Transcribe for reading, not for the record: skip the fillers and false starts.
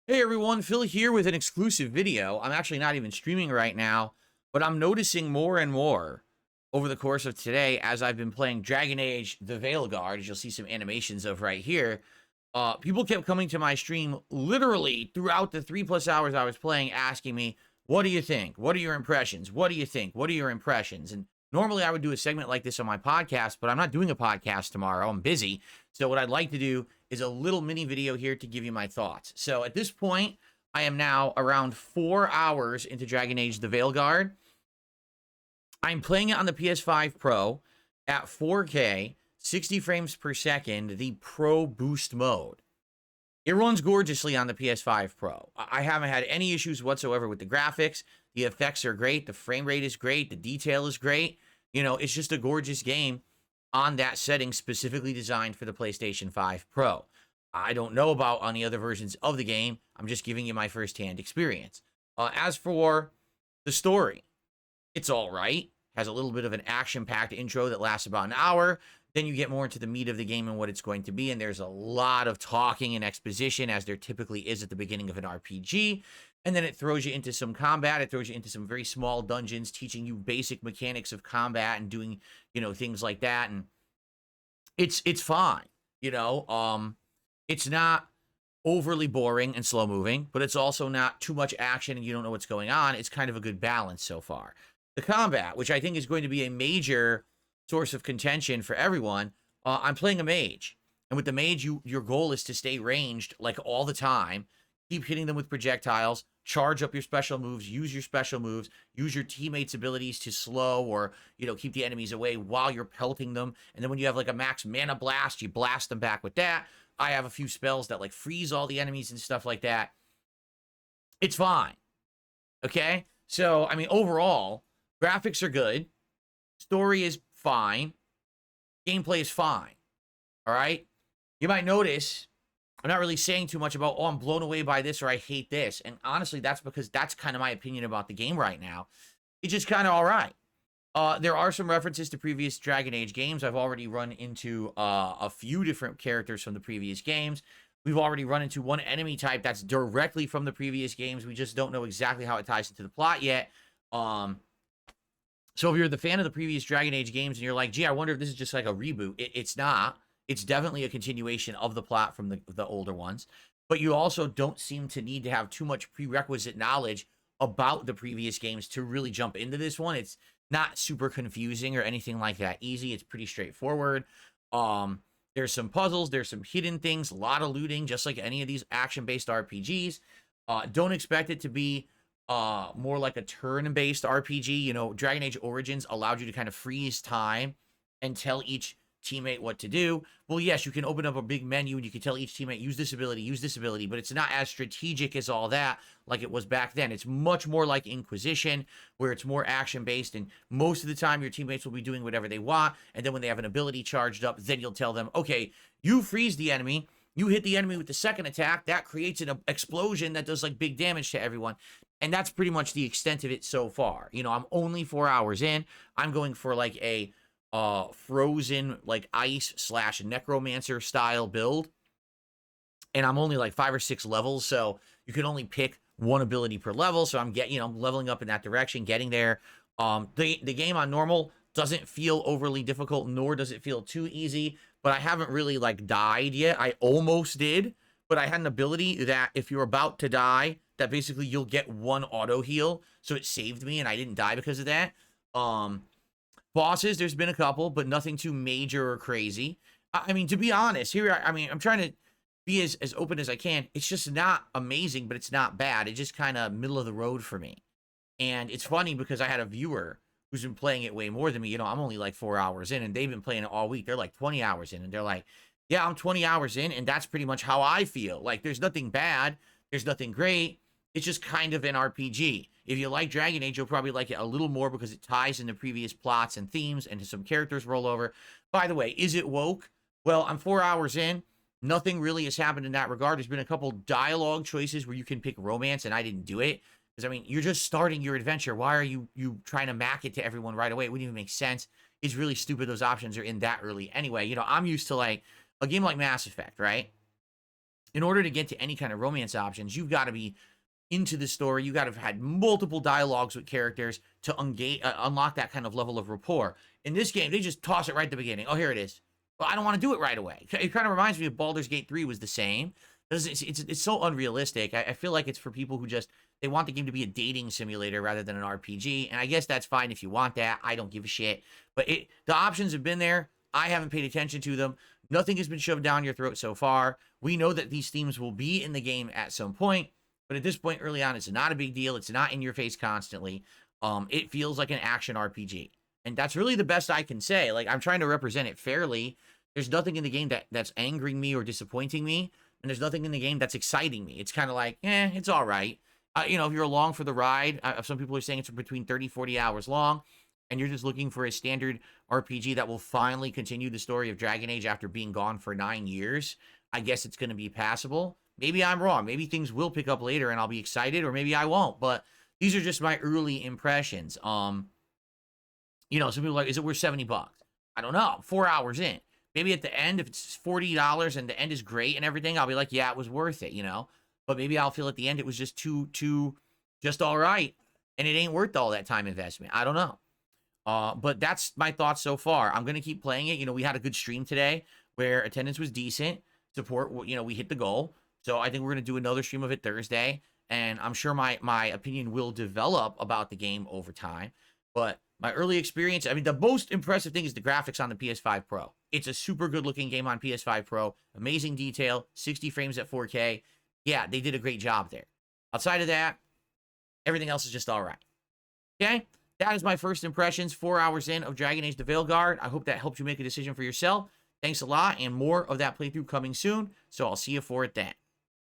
Hey everyone, Phil here with an exclusive video. I'm actually not even streaming right now, but I'm noticing more and more over the course of today as I've been playing Dragon Age the Veilguard, as you'll see some animations of right here. People kept coming to my stream literally throughout the 3+ hours I was playing, asking me, what do you think? What are your impressions? What do you think? What are your impressions? And normally I would do a segment like this on my podcast, but I'm not doing a podcast tomorrow. I'm busy. So what I'd like to do is a little mini video here to give you my thoughts. So at this point, I am now around 4 hours into Dragon Age the Veilguard. I'm playing it on the PS5 Pro at 4K, 60 frames per second, the Pro Boost mode. It runs gorgeously on the PS5 Pro. I haven't had any issues whatsoever with the graphics. The effects are great. The frame rate is great. The detail is great. You know, it's just a gorgeous game on that setting specifically designed for the PlayStation 5 Pro. I don't know about any other versions of the game. I'm just giving you my firsthand experience. As for the story, it's all right. Has a little bit of an action-packed intro that lasts about an hour. Then you get more into the meat of the game and what it's going to be, and there's a lot of talking and exposition, as there typically is at the beginning of an RPG. And then it throws you into some combat. It throws you into some very small dungeons, teaching you basic mechanics of combat and doing, things like that. And it's fine, It's not overly boring and slow moving, but it's also not too much action and you don't know what's going on. It's kind of a good balance so far. The combat, which I think is going to be a major source of contention for everyone. I'm playing a mage, and with the mage, your goal is to stay ranged like all the time. Keep hitting them with projectiles. Charge up your special moves. Use your special moves. Use your teammates' abilities to slow or keep the enemies away while you're pelting them. And then when you have like a max mana blast, you blast them back with that. I have a few spells that like freeze all the enemies and stuff like that. It's fine. Okay? So, I mean, overall, graphics are good. Story is fine. Gameplay is fine. All right? You might notice I'm not really saying too much about, oh, I'm blown away by this or I hate this. And honestly, that's because that's kind of my opinion about the game right now. It's just kind of all right. There are some references to previous Dragon Age games. I've already run into a few different characters from the previous games. We've already run into one enemy type that's directly from the previous games. We just don't know exactly how it ties into the plot yet. So if you're the fan of the previous Dragon Age games and you're like, gee, I wonder if this is just like a reboot. It's not. It's definitely a continuation of the plot from the older ones. But you also don't seem to need to have too much prerequisite knowledge about the previous games to really jump into this one. It's not super confusing or anything like that. Easy. It's pretty straightforward. There's some puzzles. There's some hidden things. A lot of looting, just like any of these action-based RPGs. Don't expect it to be more like a turn-based RPG. Dragon Age Origins allowed you to kind of freeze time and tell each teammate what to do. Well, yes, you can open up a big menu and you can tell each teammate, use this ability, but it's not as strategic as all that like it was back then. It's much more like Inquisition, where it's more action-based, and most of the time your teammates will be doing whatever they want, and then when they have an ability charged up, then you'll tell them, okay, you freeze the enemy, you hit the enemy with the second attack, that creates an explosion that does like big damage to everyone. And that's pretty much the extent of it so far. I'm only 4 hours in. I'm going for like a frozen like ice / necromancer style build, and I'm only like 5 or 6 levels, so you can only pick one ability per level. So I'm leveling up in that direction, getting there. The game on normal doesn't feel overly difficult, nor does it feel too easy, but I haven't really like died yet. I almost did, but I had an ability that if you're about to die, that basically you'll get one auto heal, so it saved me and I didn't die because of that. Bosses, there's been a couple, but nothing too major or crazy. I mean, to be honest, I'm trying to be as open as I can. It's just not amazing, but it's not bad. It's just kind of middle of the road for me. And it's funny because I had a viewer who's been playing it way more than me. I'm only like 4 hours in, and they've been playing it all week. They're like 20 hours in, and they're like, yeah, I'm 20 hours in, and that's pretty much how I feel. Like, there's nothing bad. There's nothing great. It's just kind of an RPG. If you like Dragon Age, you'll probably like it a little more because it ties into previous plots and themes and some characters roll over. By the way, is it woke? Well, I'm 4 hours in. Nothing really has happened in that regard. There's been a couple dialogue choices where you can pick romance, and I didn't do it. Because, I mean, you're just starting your adventure. Why are you trying to mac it to everyone right away? It wouldn't even make sense. It's really stupid those options are in that early. Anyway, I'm used to, like, a game like Mass Effect, right? in order to get to any kind of romance options, you've got to be into the story. You got to have had multiple dialogues with characters to unlock that kind of level of rapport. In this game, they just toss it right at the beginning. Oh, here it is. Well, I don't want to do it right away. It kind of reminds me of Baldur's Gate 3 was the same. It's so unrealistic. I feel like it's for people who just, they want the game to be a dating simulator rather than an RPG. And I guess that's fine if you want that. I don't give a shit. But the options have been there. I haven't paid attention to them. Nothing has been shoved down your throat so far. We know that these themes will be in the game at some point. But at this point early on, it's not a big deal. It's not in your face constantly. It feels like an action RPG. And that's really the best I can say. Like, I'm trying to represent it fairly. There's nothing in the game that's angering me or disappointing me. And there's nothing in the game that's exciting me. It's kind of like, it's all right. You know, if you're along for the ride, some people are saying it's between 30, 40 hours long, and you're just looking for a standard RPG that will finally continue the story of Dragon Age after being gone for 9 years, I guess it's going to be passable. Maybe I'm wrong. Maybe things will pick up later and I'll be excited, or maybe I won't. But these are just my early impressions. You know, some people are like, is it worth $70? I don't know. 4 hours in. Maybe at the end, if it's $40 and the end is great and everything, I'll be like, yeah, it was worth it, you know? But maybe I'll feel at the end it was just just all right. And it ain't worth all that time investment. I don't know. But that's my thoughts so far. I'm going to keep playing it. You know, we had a good stream today where attendance was decent. Support, you know, we hit the goal. So I think we're going to do another stream of it Thursday. And I'm sure my opinion will develop about the game over time. But my early experience, I mean, the most impressive thing is the graphics on the PS5 Pro. It's a super good looking game on PS5 Pro. Amazing detail, 60 frames at 4K. Yeah, they did a great job there. Outside of that, everything else is just all right. Okay? That is my first impressions, 4 hours in of Dragon Age the Veilguard. I hope that helped you make a decision for yourself. Thanks a lot, and more of that playthrough coming soon. So I'll see you for it then.